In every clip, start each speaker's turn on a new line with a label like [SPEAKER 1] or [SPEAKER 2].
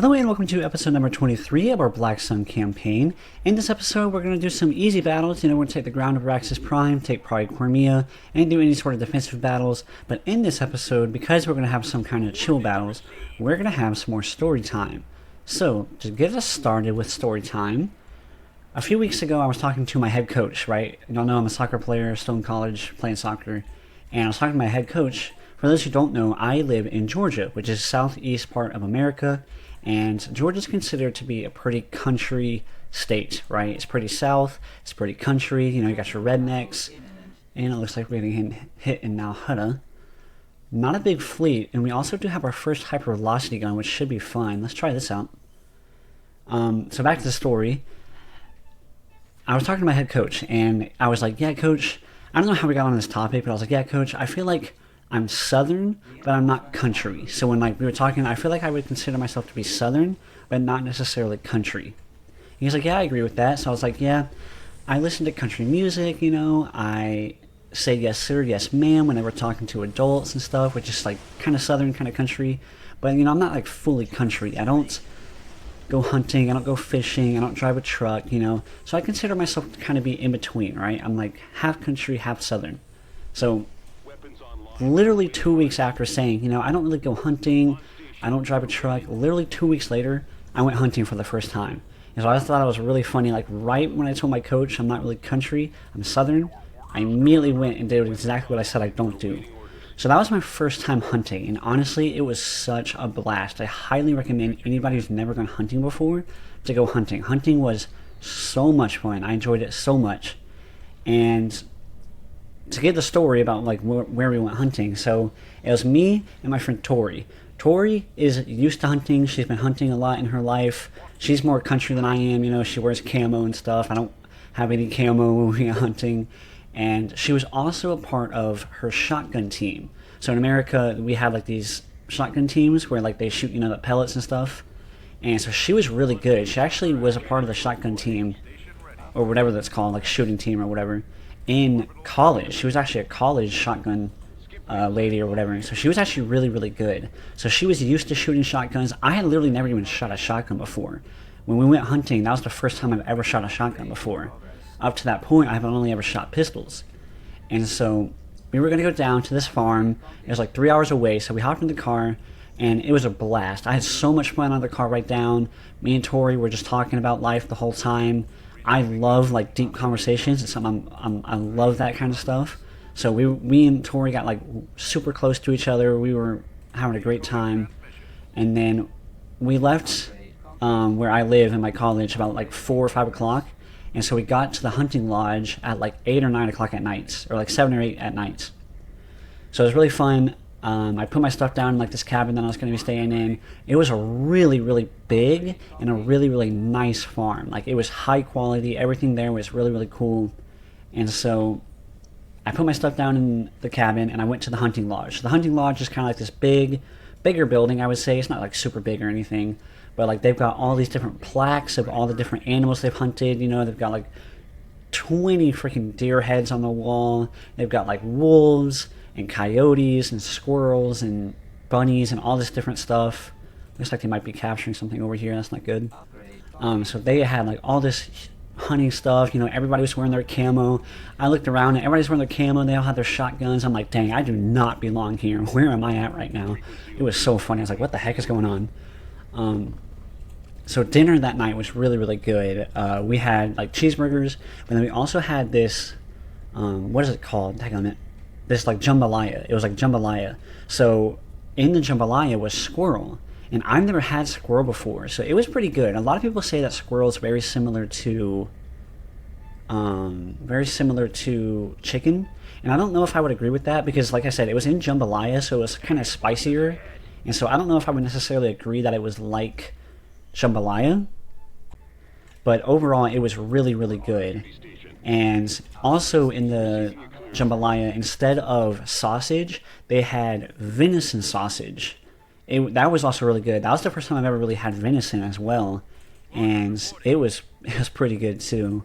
[SPEAKER 1] Hello and welcome to episode number 23 of our Black Sun campaign. In this episode, we're going to do some easy battles. We're going to take the ground of Raxus Prime, take Pride Cormia, and do any sort of defensive battles. But in this episode, because we're going to have some kind of chill battles, we're going to have some more story time. So, to get us started with story time, a few weeks ago I was talking to my head coach, right? Y'all know I'm a soccer player, still in college, playing soccer. And I was talking to my head coach. For those who don't know, I live in Georgia, which is southeast part of America. And Georgia's considered to be a pretty country state, right? It's pretty south, it's pretty country, you got your rednecks, and it looks like we're getting hit in Malhutta. Not a big fleet, and we also do have our first hypervelocity gun, which should be fun. Let's try this out. So back to the story. I was talking to my head coach, and I was like, yeah, coach, I don't know how we got on this topic, but I was like, yeah, coach, I feel like I'm southern, but I'm not country. So when we were talking, I feel like I would consider myself to be southern, but not necessarily country. He's like, yeah, I agree with that. So I was like, yeah, I listen to country music, I say yes sir, yes ma'am when we're talking to adults and stuff, which is like kind of southern, kind of country. But I'm not like fully country. I don't go hunting, I don't go fishing, I don't drive a truck, So I consider myself to kind of be in between, right? I'm like half country, half southern. So literally 2 weeks after saying, I don't really go hunting, I don't drive a truck, literally 2 weeks later, I went hunting for the first time. And so I thought it was really funny, like right when I told my coach I'm not really country, I'm southern, I immediately went and did exactly what I said I don't do. So that was my first time hunting, and honestly, it was such a blast. I highly recommend anybody who's never gone hunting before to go hunting. Hunting was so much fun. I enjoyed it so much. And to get the story about like where we went hunting, so it was me and my friend Tori. Tori is used to hunting. She's been hunting a lot in her life. She's more country than I am. She wears camo and stuff. I don't have any camo when we go hunting. And she was also a part of her shotgun team. So in America, we have like these shotgun teams where like they shoot the pellets and stuff. And so she was really good. She actually was a part of the shotgun team, or whatever that's called, like shooting team or whatever, in college. She was actually a college shotgun lady or whatever. So she was actually really, really good. So she was used to shooting shotguns. I had literally never even shot a shotgun before. When we went hunting, that was the first time I've ever shot a shotgun before. Up to that point, I've only ever shot pistols. And so we were going to go down to this farm. It was like 3 hours away. So we hopped in the car, and it was a blast. I had so much fun on the car right down. Me and Tori were just talking about life the whole time. I love like deep conversations. It's something I love that kind of stuff. So we and Tori got like super close to each other. We were having a great time, and then we left where I live in my college about like 4 or 5 o'clock, and so we got to the hunting lodge at like 8 or 9 o'clock at night, or like 7 or 8 at night. So it was really fun. I put my stuff down in like this cabin that I was going to be staying in. It was a really, really big and a really, really nice farm. Like it was high quality. Everything there was really, really cool. And so I put my stuff down in the cabin and I went to the hunting lodge. So the hunting lodge is kind of like this bigger building, I would say. It's not like super big or anything, but like they've got all these different plaques of all the different animals they've hunted. They've got like 20 freaking deer heads on the wall. They've got like wolves and coyotes and squirrels and bunnies and all this different stuff. Looks like they might be capturing something over here. That's not good. So they had like all this hunting stuff. Everybody was wearing their camo. I looked around and everybody's wearing their camo. They all had their shotguns. I'm like, dang, I do not belong here. Where am I at right now? It was so funny. I was like, what the heck is going on? So dinner that night was really, really good. We had like cheeseburgers, but then we also had this, what is it called? Hang on a minute. This like jambalaya. It was like jambalaya. So in the jambalaya was squirrel, and I've never had squirrel before, so it was pretty good. A lot of people say that squirrel is very similar to chicken, and I don't know if I would agree with that because, like I said, it was in jambalaya, so it was kind of spicier, and so I don't know if I would necessarily agree that it was like jambalaya. But overall, it was really, really good. And also in the jambalaya, instead of sausage, they had venison sausage. That was also really good. That was the first time I've ever really had venison as well, and it was pretty good too.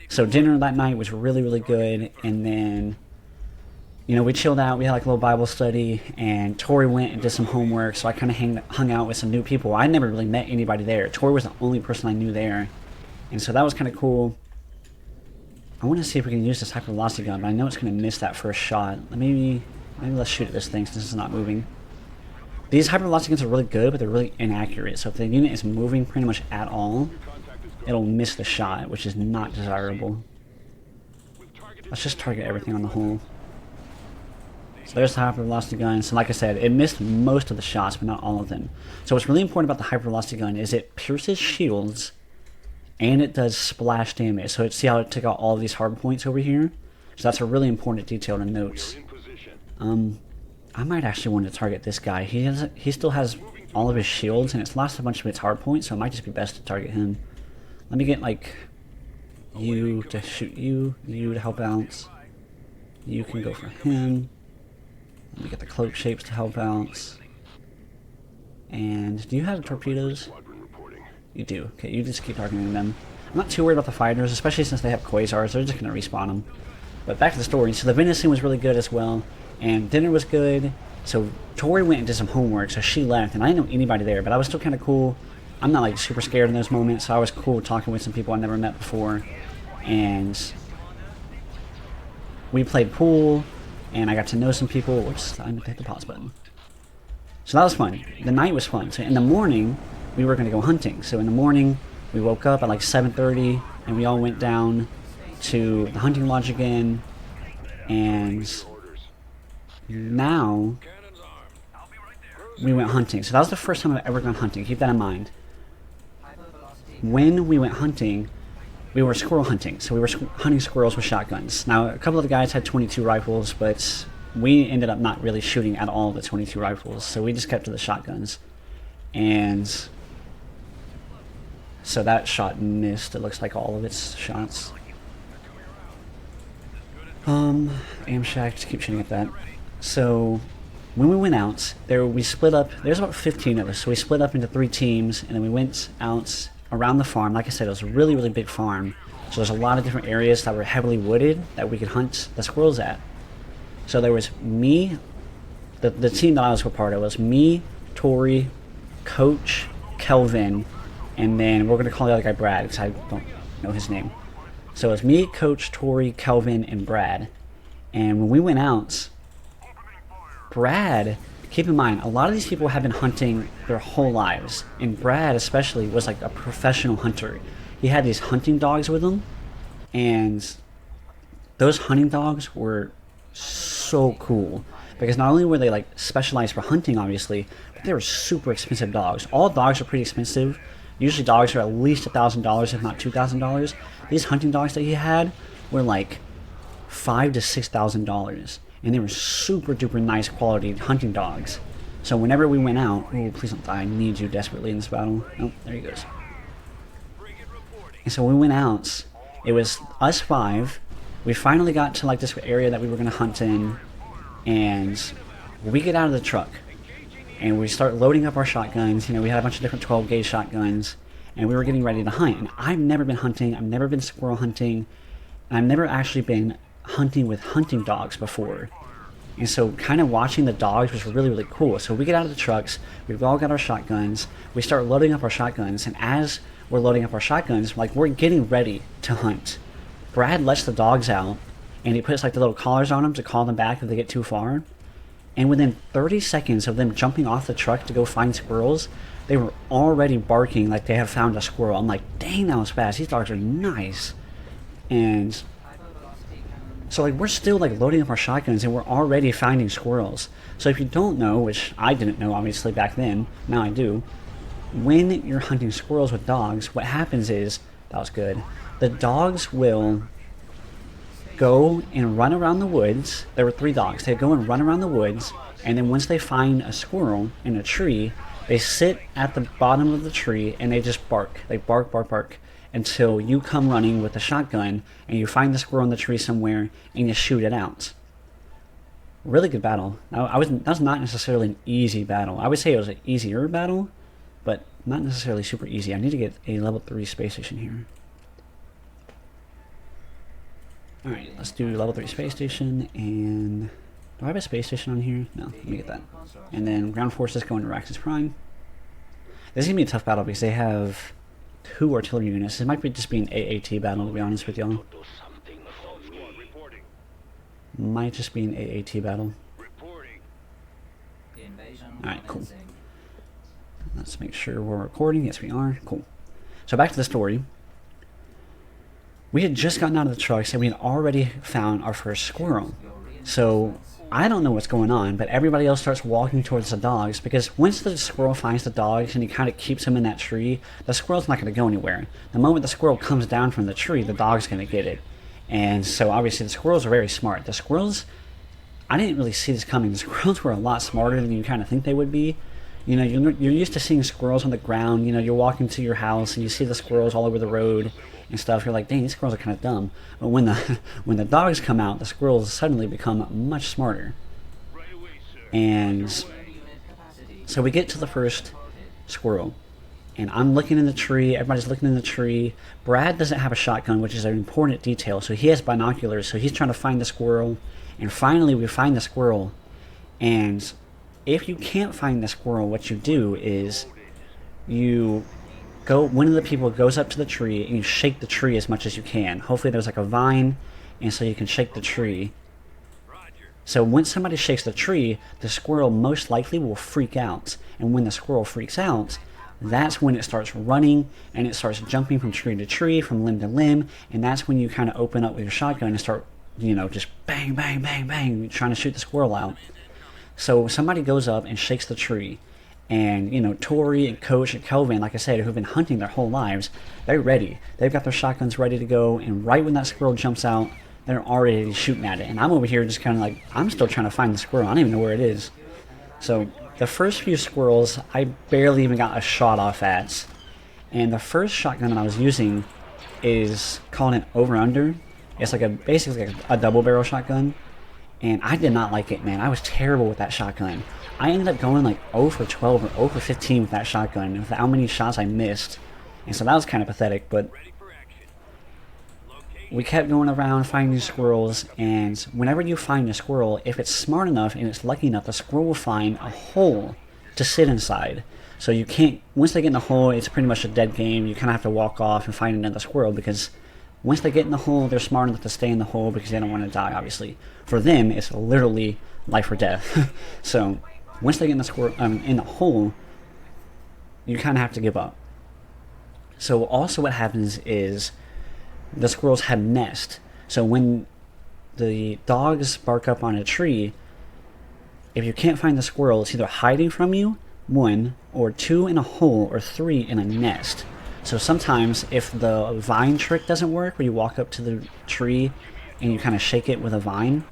[SPEAKER 1] So dinner that night was really, really good, and then you know, we chilled out. We had like a little Bible study, and Tori went and did some homework. So I kind of hung out with some new people. I never really met anybody there. Tori was the only person I knew there, and so that was kind of cool. I want to see if we can use this hypervelocity gun, but I know it's going to miss that first shot. Maybe let's shoot at this thing since it's not moving. These hypervelocity guns are really good, but they're really inaccurate. So if the unit is moving pretty much at all, it'll miss the shot, which is not desirable. Let's just target everything on the whole. So there's the hypervelocity gun. So like I said, it missed most of the shots, but not all of them. So what's really important about the hypervelocity gun is it pierces shields, and it does splash damage. So see how it took out all of these hard points over here? So that's a really important detail to note. I might actually want to target this guy. He still has all of his shields, and it's lost a bunch of its hard points, so it might just be best to target him. Let me get, like, you to shoot you to help bounce. You can go for him. Let me get the cloak shapes to help bounce. And do you have torpedoes? You do. Okay, you just keep targeting them. I'm not too worried about the fighters, especially since they have quasars. They're just going to respawn them. But back to the story. So the venison was really good as well, and dinner was good. So Tori went and did some homework, so she left, and I didn't know anybody there, but I was still kind of cool. I'm not like super scared in those moments, so I was cool talking with some people I never met before. And we played pool, and I got to know some people. Whoops, I meant to hit the pause button. So that was fun. The night was fun. So in the morning, we were going to go hunting. So in the morning, we woke up at like 7:30, and we all went down to the hunting lodge again. And now we went hunting. So that was the first time I've ever gone hunting. Keep that in mind. When we went hunting, we were squirrel hunting. So we were hunting squirrels with shotguns. Now, a couple of the guys had 22 rifles, but we ended up not really shooting at all the 22 rifles. So we just kept to the shotguns. And so that shot missed. It looks like all of its shots. Amshack, just keep shooting at that. So when we went out, we split up. There's about 15 of us, so we split up into 3 teams, and then we went out around the farm. Like I said, it was a really, really big farm. So there's a lot of different areas that were heavily wooded that we could hunt the squirrels at. So there was me, the team that I was a part of was me, Tori, Coach, Kelvin, and then we're going to call the other guy Brad, because I don't know his name. So it was me, Coach, Tori, Kelvin, and Brad. And when we went out, Brad, keep in mind, a lot of these people have been hunting their whole lives. And Brad especially was like a professional hunter. He had these hunting dogs with him. And those hunting dogs were so cool. Because not only were they like specialized for hunting, obviously, but they were super expensive dogs. All dogs are pretty expensive. Usually dogs are at least $1,000, if not $2,000. These hunting dogs that he had were like $5,000 to $6,000, and they were super duper nice quality hunting dogs. So whenever we went out, oh please don't die, I need you desperately in this battle. Oh, there he goes. And so when we went out, it was us 5. We finally got to like this area that we were going to hunt in, and we get out of the truck. And we start loading up our shotguns. You know, we had a bunch of different 12 gauge shotguns, and we were getting ready to hunt. And I've never been hunting. I've never been squirrel hunting. And I've never actually been hunting with hunting dogs before. And so kind of watching the dogs was really, really cool. So we get out of the trucks. We've all got our shotguns. We start loading up our shotguns. And as we're loading up our shotguns, like we're getting ready to hunt. Brad lets the dogs out, and he puts like the little collars on them to call them back if they get too far. And within 30 seconds of them jumping off the truck to go find squirrels, they were already barking like they have found a squirrel. I'm like, dang, that was fast. These dogs are nice. And so like we're still like loading up our shotguns, and we're already finding squirrels. So if you don't know, which I didn't know obviously back then, now I do, when you're hunting squirrels with dogs, what happens is, that was good, the dogs will go and run around the woods. There were 3 dogs. They'd go and run around the woods, and then once they find a squirrel in a tree, they sit at the bottom of the tree and they just bark. They bark, bark, bark until you come running with a shotgun and you find the squirrel in the tree somewhere and you shoot it out. Really good battle. That was not necessarily an easy battle. I would say it was an easier battle, but not necessarily super easy. I need to get a level 3 space station here. Alright, let's do level 3 space station, and Do I have a space station on here? No, let me get that. And then ground forces going to Raxus Prime. This is going to be a tough battle because they have 2 artillery units. It might be just be an AAT battle, to be honest with y'all. Might just be an AAT battle. Alright, cool. Let's make sure we're recording. Yes, we are. Cool. So back to the story. We had just gotten out of the trucks and we had already found our first squirrel. So I don't know what's going on, but everybody else starts walking towards the dogs because once the squirrel finds the dogs and he kind of keeps them in that tree, the squirrel's not going to go anywhere. The moment the squirrel comes down from the tree, the dog's going to get it. And so obviously the squirrels are very smart. The squirrels, I didn't really see this coming. The squirrels were a lot smarter than you kind of think they would be. You know, you're used to seeing squirrels on the ground. You know, you're walking to your house and you see the squirrels all over the road and stuff. You're like, dang, these squirrels are kind of dumb. But when the dogs come out, the squirrels suddenly become much smarter. And so we get to the first squirrel. And I'm looking in the tree. Everybody's looking in the tree. Brad doesn't have a shotgun, which is an important detail. So he has binoculars. So he's trying to find the squirrel. And finally, we find the squirrel. And if you can't find the squirrel, what you do is you go, one of the people goes up to the tree and you shake the tree as much as you can. Hopefully there's like a vine, and so you can shake the tree. So when somebody shakes the tree, the squirrel most likely will freak out. And when the squirrel freaks out, that's when it starts running and it starts jumping from tree to tree, from limb to limb. And that's when you kind of open up with your shotgun and start, you know, just bang, bang, bang, bang, trying to shoot the squirrel out. So somebody goes up and shakes the tree, and, you know, Tori and Coach and Kelvin, like I said, who've been hunting their whole lives, they're ready. They've got their shotguns ready to go, and right when that squirrel jumps out, they're already shooting at it. And I'm over here just kind of like, I'm still trying to find the squirrel. I don't even know where it is. So the first few squirrels, I barely even got a shot off at. And the first shotgun that I was using is called an over-under. It's like basically like a double barrel shotgun. And I did not like it, man. I was terrible with that shotgun. I ended up going like 0 for 12 or 0 for 15 with that shotgun, with how many shots I missed. And so that was kind of pathetic, but we kept going around finding squirrels, and whenever you find a squirrel, if it's smart enough and it's lucky enough, the squirrel will find a hole to sit inside. So you can't, once they get in the hole, it's pretty much a dead game. You kind of have to walk off and find another squirrel, because once they get in the hole, they're smart enough to stay in the hole because they don't want to die, obviously. For them, it's literally life or death. So once they get in the hole, you kind of have to give up. So also what happens is the squirrels have nest. So when the dogs bark up on a tree, if you can't find the squirrel, it's either hiding from you, 1, or 2 in a hole, or 3 in a nest. So sometimes if the vine trick doesn't work, where you walk up to the tree and you kind of shake it with a vine,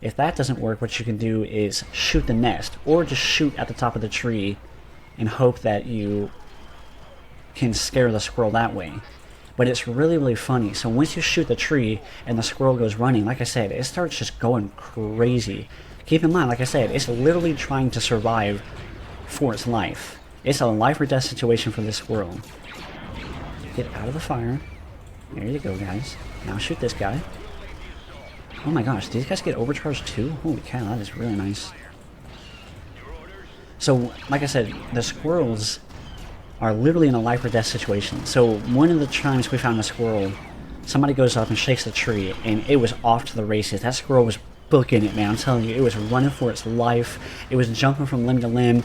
[SPEAKER 1] if that doesn't work, what you can do is shoot the nest, or just shoot at the top of the tree and hope that you can scare the squirrel that way. But it's really, really funny. So once you shoot the tree and the squirrel goes running, like I said, it starts just going crazy. Keep in mind, like I said, it's literally trying to survive for its life. It's a life or death situation for this squirrel. Get out of the fire. There you go, guys. Now shoot this guy. Oh my gosh, these guys get overcharged too? Holy cow, that is really nice. So, like I said, the squirrels are literally in a life or death situation. So one of the times we found a squirrel, somebody goes up and shakes the tree, and it was off to the races. That squirrel was booking it, man. I'm telling you, it was running for its life. It was jumping from limb to limb,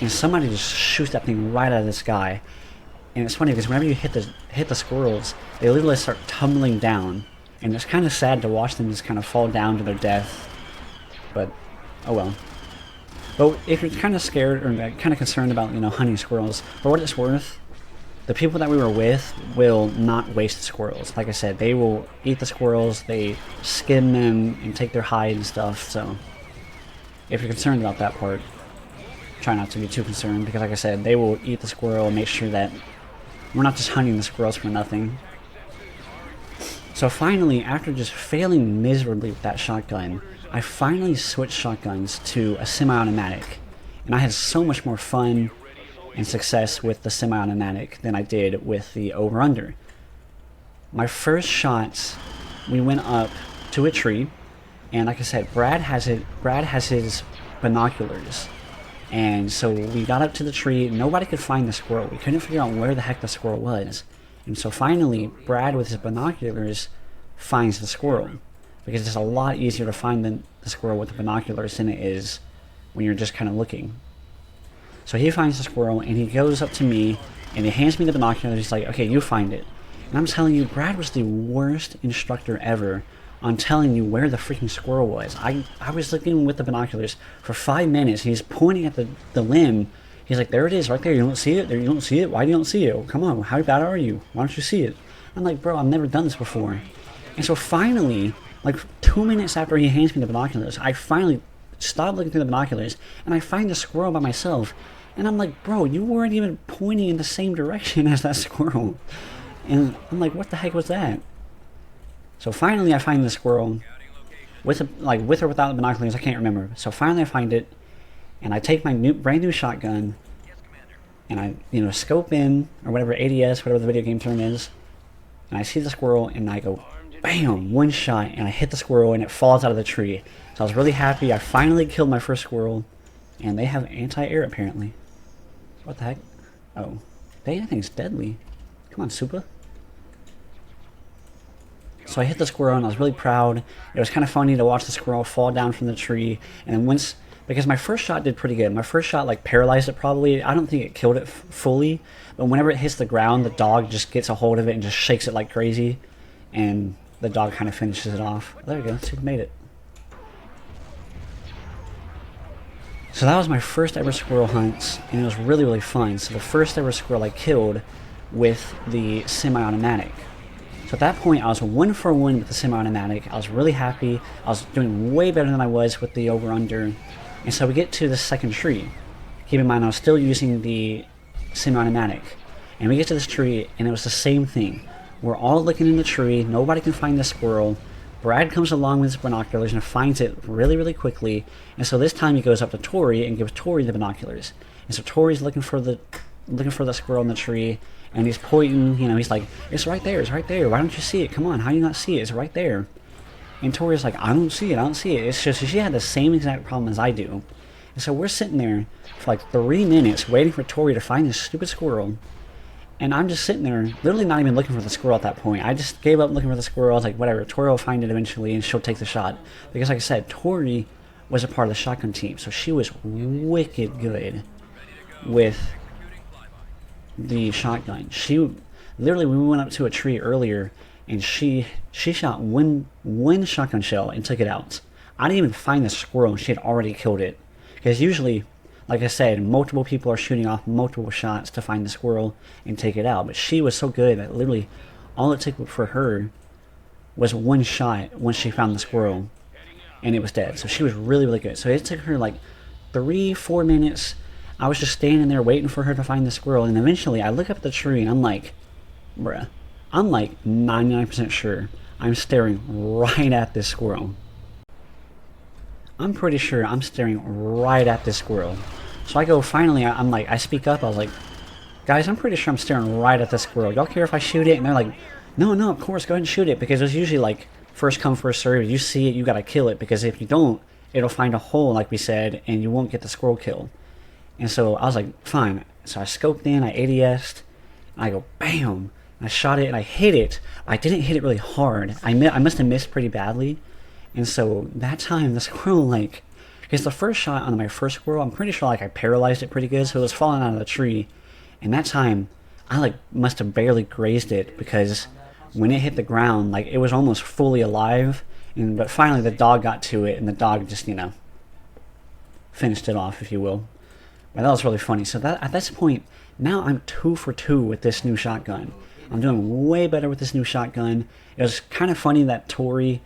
[SPEAKER 1] and somebody just shoots that thing right out of the sky. And it's funny because whenever you hit the squirrels, they literally start tumbling down, and it's kind of sad to watch them just kind of fall down to their death. But oh well. But if you're kind of scared or kind of concerned about, you know, hunting squirrels, for what it's worth, the people that we were with will not waste the squirrels. Like I said, they will eat the squirrels, they skin them and take their hide and stuff. So if you're concerned about that part, try not to be too concerned, because like I said, they will eat the squirrel and make sure that we're not just hunting the squirrels for nothing. So finally, after just failing miserably with that shotgun, I finally switched shotguns to a semi-automatic, and I had so much more fun and success with the semi-automatic than I did with the over-under. My first shot, we went up to a tree, And like I said, Brad has it. Brad has his binoculars. And so we got up to the tree. Nobody could find the squirrel. We couldn't figure out where the heck the squirrel was. And so finally, Brad with his binoculars finds the squirrel. Because it's a lot easier to find the squirrel with the binoculars than it is when you're just kind of looking. So he finds the squirrel, and he goes up to me, and he hands me the binoculars. He's like, okay, you find it. And I'm telling you, Brad was the worst instructor ever on telling you where the freaking squirrel was. I was looking with the binoculars for 5 minutes. He's pointing at the limb. He's like, there it is, right there. You don't see it? There, you don't see it? Why do you don't see it? Come on, how bad are you? Why don't you see it? I'm like, bro, I've never done this before. And so finally, like 2 minutes after he hands me the binoculars, I finally stop looking through the binoculars, and I find the squirrel by myself. And I'm like, bro, you weren't even pointing in the same direction as that squirrel. And I'm like, what the heck was that? So finally I find the squirrel, with or without the binoculars, I can't remember. So finally I find it, and I take my brand new shotgun, and I scope in, or whatever, ADS, whatever the video game term is, and I see the squirrel, and I go, bam, one shot, and I hit the squirrel, and it falls out of the tree. So I was really happy. I finally killed my first squirrel, and they have anti-air apparently. What the heck? Oh, dang, that thing's deadly. Come on, Super. So I hit the squirrel, and I was really proud. It was kind of funny to watch the squirrel fall down from the tree, and then because my first shot did pretty good. My first shot like paralyzed it probably. I don't think it killed it fully, but whenever it hits the ground, the dog just gets a hold of it and just shakes it like crazy, and the dog kind of finishes it off. There we go, Super made it. So that was my first ever squirrel hunt, and it was really, really fun. So the first ever squirrel I killed with the semi-automatic. So at that point, I was 1 for 1 with the semi-automatic. I was really happy. I was doing way better than I was with the over-under. And so we get to the second tree. Keep in mind, I was still using the semi-automatic. And we get to this tree, and it was the same thing. We're all looking in the tree. Nobody can find the squirrel. Brad comes along with his binoculars and finds it really, really quickly. And so this time he goes up to Tori and gives Tori the binoculars. And so Tori's looking for the squirrel in the tree. And he's pointing, he's like, it's right there, why don't you see it? Come on, how do you not see it? It's right there. And Tori's like, I don't see it. It's just, she had the same exact problem as I do. And so we're sitting there for like 3 minutes waiting for Tori to find this stupid squirrel. And I'm just sitting there, literally not even looking for the squirrel at that point. I just gave up looking for the squirrel. I was like, whatever, Tori will find it eventually and she'll take the shot. Because like I said, Tori was a part of the shotgun team, so she was wicked good with the shotgun. She literally, we went up to a tree earlier, and she shot one shotgun shell and took it out. I didn't even find the squirrel, and she had already killed it. Because usually, like I said, multiple people are shooting off multiple shots to find the squirrel and take it out. But she was so good that literally all it took for her was one shot once she found the squirrel, and it was dead. So she was really, really good. So it took her like 3-4 minutes. I was just standing there waiting for her to find the squirrel, and eventually I look up at the tree and I'm like, bruh, I'm like 99% sure I'm staring right at this squirrel. I'm pretty sure I'm staring right at this squirrel. So I go, finally, I'm like, I speak up, I was like, guys, I'm pretty sure I'm staring right at this squirrel. Y'all care if I shoot it? And they're like, no, of course, go ahead and shoot it, because it's usually like first come, first serve. You see it, you gotta kill it, because if you don't, it'll find a hole, like we said, and you won't get the squirrel kill. And so I was like, fine. So I scoped in, I ADS'd, and I go, bam! And I shot it, and I hit it. I didn't hit it really hard. I must have missed pretty badly. And so that time, the squirrel, like, because the first shot on my first squirrel, I'm pretty sure, like, I paralyzed it pretty good, so it was falling out of the tree. And that time, I, like, must have barely grazed it, because when it hit the ground, like, it was almost fully alive. But finally, the dog got to it, and the dog just, finished it off, if you will. But that was really funny. So that at this point, now I'm 2 for 2 with this new shotgun. I'm doing way better with this new shotgun. It was kind of funny that Tori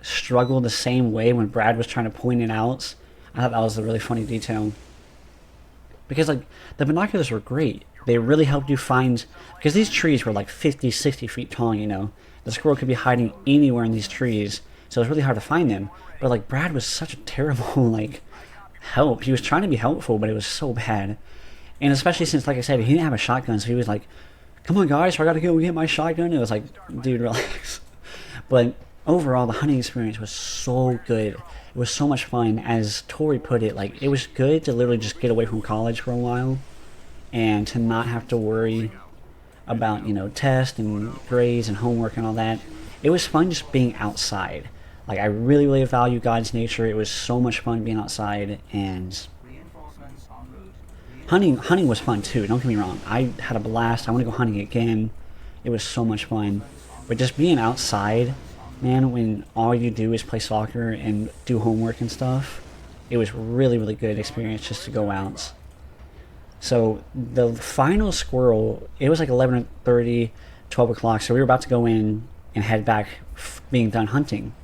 [SPEAKER 1] struggled the same way when Brad was trying to point it out. I thought that was a really funny detail. Because, like, the binoculars were great. They really helped you find, because these trees were like 50, 60 feet tall, The squirrel could be hiding anywhere in these trees, so it was really hard to find them. But, like, Brad was such a terrible, like, help. He was trying to be helpful, but it was so bad. And especially since, like I said, he didn't have a shotgun, so he was like, come on guys, I gotta go get my shotgun. It was like, dude, relax. But overall, the hunting experience was so good. It was so much fun. As Tori put it, like, it was good to literally just get away from college for a while and to not have to worry about, you know, tests and grades and homework and all that. It was fun just being outside. Like, I really, really value God's nature. It was so much fun being outside, and hunting was fun too, don't get me wrong. I had a blast. I want to go hunting again. It was so much fun. But just being outside, man, when all you do is play soccer and do homework and stuff, it was really, really good experience just to go out. So the final squirrel, it was like 11:30, 12 o'clock, so we were about to go in and head back being done hunting.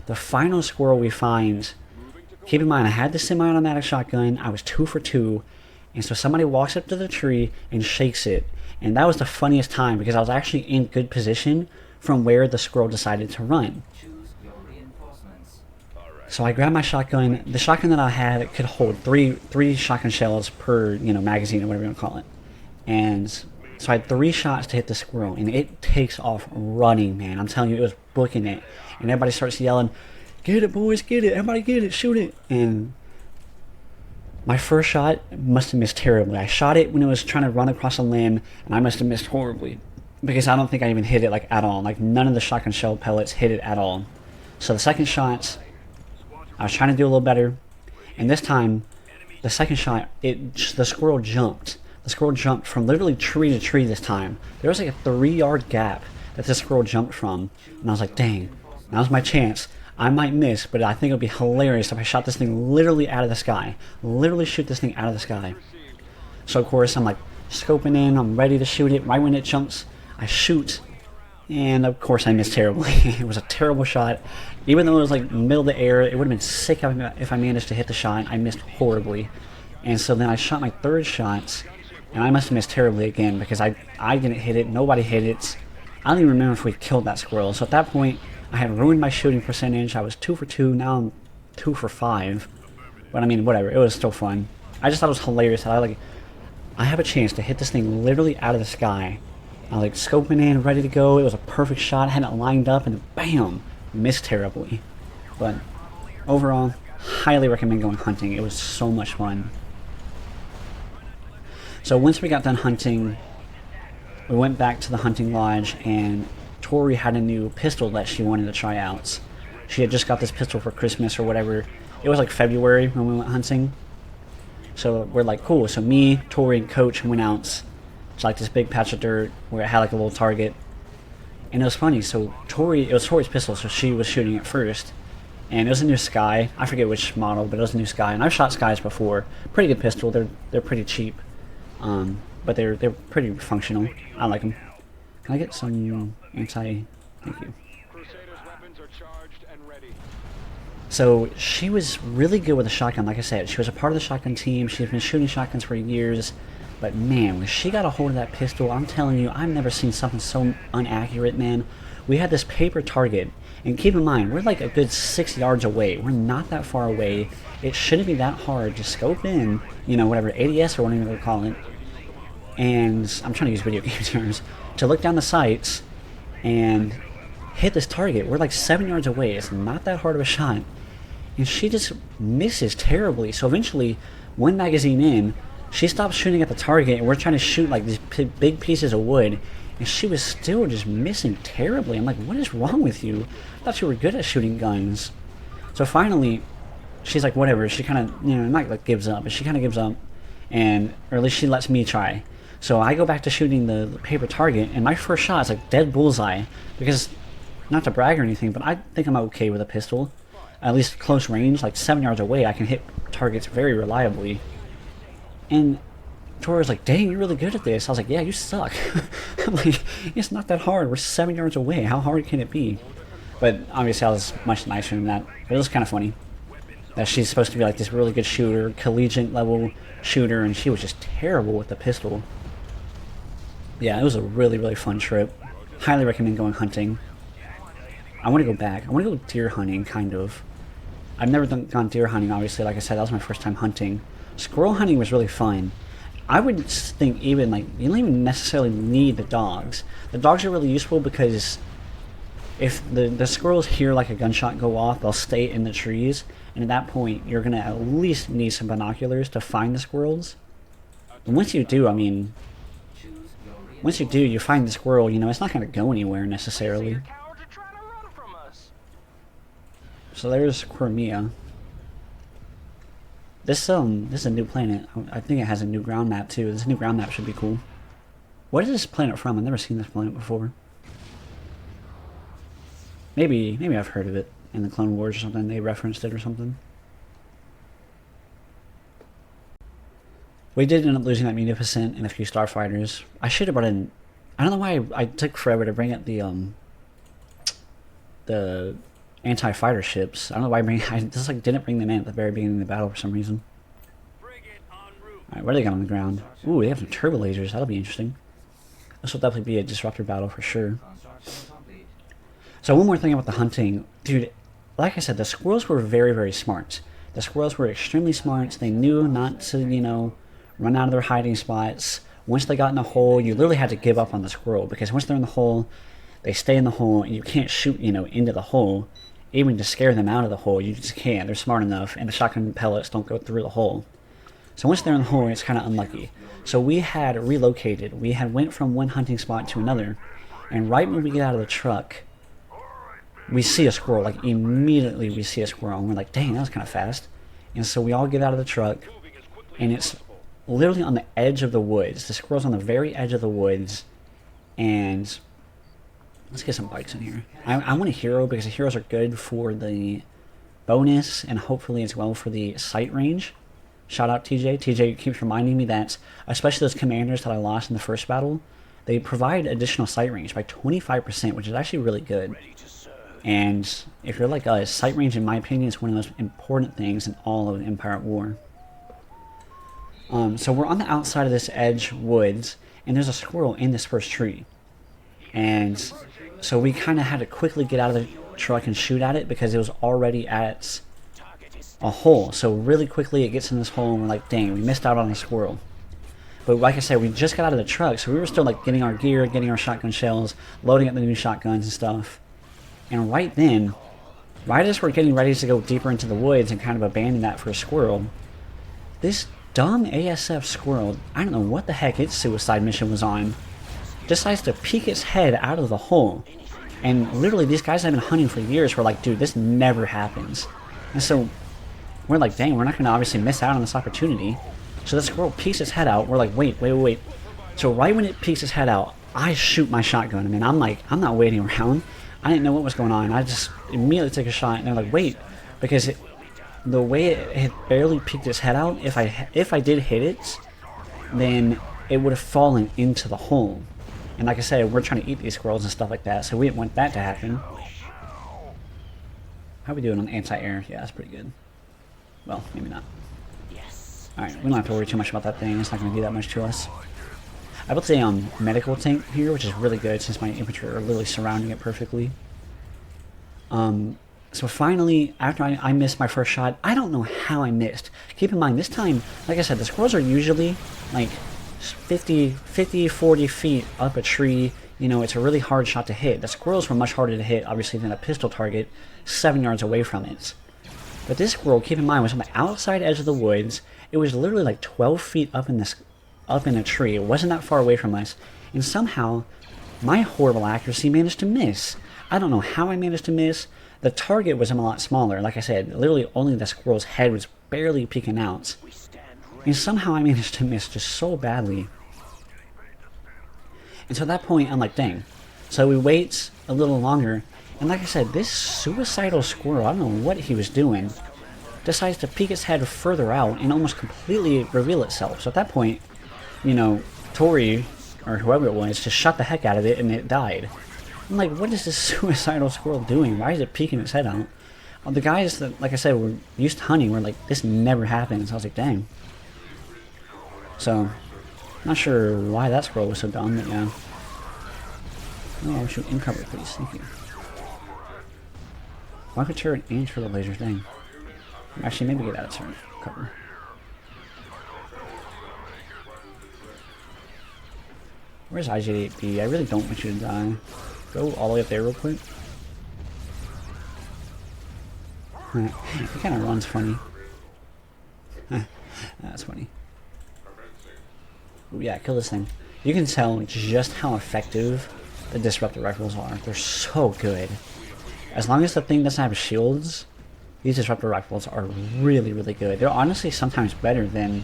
[SPEAKER 1] The final squirrel we find, keep in mind I had the semi-automatic shotgun, I was 2 for 2, and so somebody walks up to the tree and shakes it. And that was the funniest time because I was actually in good position from where the squirrel decided to run. So I grabbed my shotgun. The shotgun that I had could hold three shotgun shells per, you know, magazine or whatever you want to call it. And so I had 3 shots to hit the squirrel, and it takes off running, man. I'm telling you, it was booking it. And everybody starts yelling, "Get it, boys, get it, everybody get it, shoot it." And my first shot must have missed terribly. I shot it when it was trying to run across a limb, and I must have missed horribly because I don't think I even hit it, like, at all. Like, none of the shotgun shell pellets hit it at all. So the second shot, I was trying to do a little better, and this time, the second shot, the squirrel jumped. The squirrel jumped from literally tree to tree this time. There was like a 3-yard gap that the squirrel jumped from, and I was like, dang, now's my chance. I might miss, but I think it would be hilarious if I shot this thing literally out of the sky. Literally shoot this thing out of the sky. So of course, I'm like scoping in, I'm ready to shoot it. Right when it jumps, I shoot, and of course I missed terribly. It was a terrible shot. Even though it was like middle of the air, it would have been sick if I managed to hit the shot. I missed horribly. And so then I shot my third shot, and I must have missed terribly again because I didn't hit it, nobody hit it. I don't even remember if we killed that squirrel. So at that point, I had ruined my shooting percentage. I was 2 for 2, now I'm 2 for 5. But I mean, whatever, it was still fun. I just thought it was hilarious that I have a chance to hit this thing literally out of the sky. I was like scoping in, ready to go. It was a perfect shot, I had it lined up, and bam, missed terribly. But overall, highly recommend going hunting. It was so much fun. So once we got done hunting, we went back to the hunting lodge, and Tori had a new pistol that she wanted to try out. She had just got this pistol for Christmas or whatever. It was like February when we went hunting. So we're like, cool. So me, Tori, and Coach went out to like this big patch of dirt where it had like a little target. And it was funny. So it was Tori's pistol, so she was shooting it first. And it was a new Sky. I forget which model, but it was a new Sky. And I've shot Skies before. Pretty good pistol. They're pretty cheap. But they're pretty functional. I like them. Can I get some anti... Thank you. So she was really good with a shotgun, like I said. She was a part of the shotgun team. She's been shooting shotguns for years. But man, when she got a hold of that pistol, I'm telling you, I've never seen something so inaccurate, man. We had this paper target. And keep in mind, we're like a good 6 yards away. We're not that far away. It shouldn't be that hard to scope in, you know, whatever, ADS or whatever they call it. And I'm trying to use video game terms. To look down the sights and hit this target. We're like 7 yards away. It's not that hard of a shot. And she just misses terribly. So eventually, one magazine in, she stops shooting at the target, and we're trying to shoot like these big pieces of wood, and she was still just missing terribly. I'm like, what is wrong with you? I thought you were good at shooting guns. So finally, she's like, whatever. She kind of, you know, not like gives up, but she kind of gives up, and or at least she lets me try. So I go back to shooting the paper target, and my first shot is like dead bullseye, because, not to brag or anything, but I think I'm okay with a pistol. At least close range, like 7 yards away, I can hit targets very reliably. And Tori's like, dang, you're really good at this. I was like, yeah, you suck. I'm like, it's not that hard. We're 7 yards away. How hard can it be? But obviously I was much nicer than that. But it was kind of funny that she's supposed to be like this really good shooter, collegiate level shooter, and she was just terrible with the pistol. Yeah, it was a really, really fun trip. Highly recommend going hunting. I want to go back. I want to go deer hunting, kind of. I've never gone deer hunting, obviously. Like I said, that was my first time hunting. Squirrel hunting was really fun. I would think even, like, you don't even necessarily need the dogs. The dogs are really useful because if the squirrels hear like a gunshot go off, they'll stay in the trees, and at that point, you're gonna at least need some binoculars to find the squirrels. And once you do, I mean, once you do, you find the squirrel, you know, it's not gonna go anywhere necessarily. So there's Quirmia. This is a new planet. I think it has a new ground map too. This new ground map should be cool. What is this planet from? I've never seen this planet before. Maybe I've heard of it in the Clone Wars or something. They referenced it or something. We did end up losing that Munificent and a few starfighters. I should have brought in. I don't know why I took forever to bring up the anti-fighter ships. I don't know why I just like didn't bring them in at the very beginning of the battle for some reason. Alright, what do they got on the ground? Ooh, they have some turbo lasers. That'll be interesting. This will definitely be a disruptor battle for sure. So one more thing about the hunting. Dude, like I said, the squirrels were very, very smart. The squirrels were extremely smart. They knew not to, you know, run out of their hiding spots. Once they got in a hole, you literally had to give up on the squirrel, because once they're in the hole, they stay in the hole, and you can't shoot, you know, into the hole. Even to scare them out of the hole, you just can't. They're smart enough, and the shotgun pellets don't go through the hole. So once they're in the hole, it's kind of unlucky. So we had relocated. We had went from one hunting spot to another, and right when we get out of the truck, we see a squirrel. Like, immediately we see a squirrel, and we're like, dang, that was kind of fast. And so we all get out of the truck, and it's literally on the edge of the woods. The squirrel's on the very edge of the woods, and let's get some bikes in here. I want a hero, because the heroes are good for the bonus, and hopefully as well for the sight range. Shout out TJ. TJ keeps reminding me that, especially those commanders that I lost in the first battle, they provide additional sight range by 25%, which is actually really good. And if you're like us, sight range, in my opinion, is one of the most important things in all of Empire at War. So we're on the outside of this edge woods, and there's a squirrel in this first tree. And so we kind of had to quickly get out of the truck and shoot at it, because it was already at a hole. So really quickly it gets in this hole, and we're like, dang, we missed out on a squirrel. But like I said, we just got out of the truck, so we were still like getting our gear, getting our shotgun shells, loading up the new shotguns and stuff. And right then, right as we're getting ready to go deeper into the woods and kind of abandon that for a squirrel, this dumb ASF squirrel, I don't know what the heck its suicide mission was on, decides to peek its head out of the hole. And literally, these guys have been hunting for years. We're like, dude, this never happens. And so we're like, dang, we're not going to obviously miss out on this opportunity. So the squirrel peeks its head out. We're like, wait. So right when it peeks its head out, I shoot my shotgun. I mean, I'm like, I'm not waiting around. I didn't know what was going on. I just immediately took a shot, and they're like, wait, because the way it had barely peeked its head out, if I did hit it, then it would have fallen into the hole. And like I said, we're trying to eat these squirrels and stuff like that, so we didn't want that to happen. How are we doing on anti-air? Yeah, that's pretty good. Well, maybe not. Alright, we don't have to worry too much about that thing. It's not going to do that much to us. I built a medical tank here, which is really good since my infantry are literally surrounding it perfectly. So finally, after I missed my first shot, I don't know how I missed. Keep in mind, this time, like I said, the squirrels are usually like 50, 40 feet up a tree. You know, it's a really hard shot to hit. The squirrels were much harder to hit, obviously, than a pistol target 7 yards away from it. But this squirrel, keep in mind, was on the outside edge of the woods. It was literally like 12 feet up in a tree. It wasn't that far away from us. And somehow, my horrible accuracy managed to miss. I don't know how I managed to miss. The target was a lot smaller. Like I said, literally only the squirrel's head was barely peeking out. And somehow I managed to miss just so badly. And so at that point, I'm like, dang. So we wait a little longer. And like I said, this suicidal squirrel, I don't know what he was doing, decides to peek its head further out and almost completely reveal itself. So at that point, you know, Tori, or whoever it was, just shot the heck out of it and it died. I'm like, what is this suicidal squirrel doing? Why is it peeking its head out? Well, the guys that, like I said, were used to hunting were like, this never happens. I was like, dang. So, not sure why that squirrel was so dumb, but yeah. Oh, shoot, in cover, please. Thank you. Rocket turret and turtle lasers, dang. Actually, maybe get out of turret cover. Where's IJ8B? I really don't want you to die. Go all the way up there real quick. It kind of runs funny. That's funny. Ooh, yeah, kill this thing. You can tell just how effective the disruptor rifles are. They're so good. As long as the thing doesn't have shields, these disruptor rifles are really, really good. They're honestly sometimes better than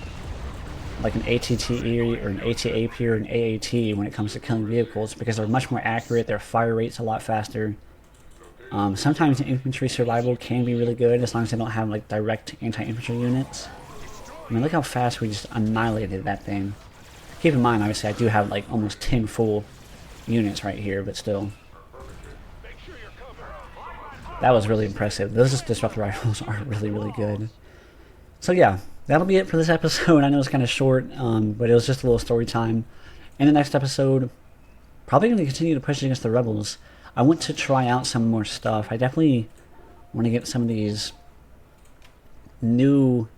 [SPEAKER 1] like an ATTE or an ATAP or an AAT when it comes to killing vehicles, because they're much more accurate, their fire rate's a lot faster. Sometimes infantry survival can be really good as long as they don't have like direct anti-infantry units. I mean, look how fast we just annihilated that thing. Keep in mind, obviously, I do have like almost 10 full units right here, but still. That was really impressive. Those disruptor rifles are really, really good. So yeah, that'll be it for this episode. I know it's kind of short, but it was just a little story time. In the next episode, probably going to continue to push against the rebels. I want to try out some more stuff. I definitely want to get some of these new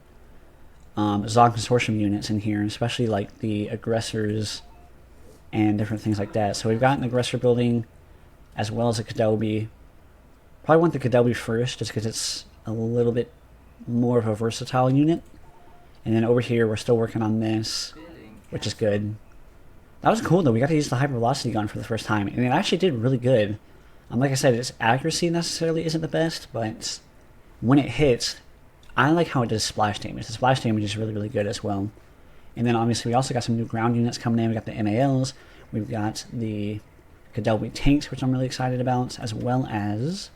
[SPEAKER 1] Zog Consortium units in here, especially like the aggressors and different things like that. So we've got an aggressor building as well as a Kadobi. Probably want the Kadobi first just because it's a little bit more of a versatile unit. And then over here we're still working on this, which is good. That was cool though. We got to use the hypervelocity gun for the first time, and it actually did really good. Like I said, its accuracy necessarily isn't the best, but when it hits, I like how it does splash damage. The splash damage is really, really good as well. And then obviously we also got some new ground units coming in. We got the MALs, we've got the Kadobi tanks, which I'm really excited about, as well as,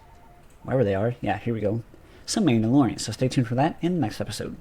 [SPEAKER 1] wherever they are, yeah, here we go, some Mandalorians. So stay tuned for that in the next episode.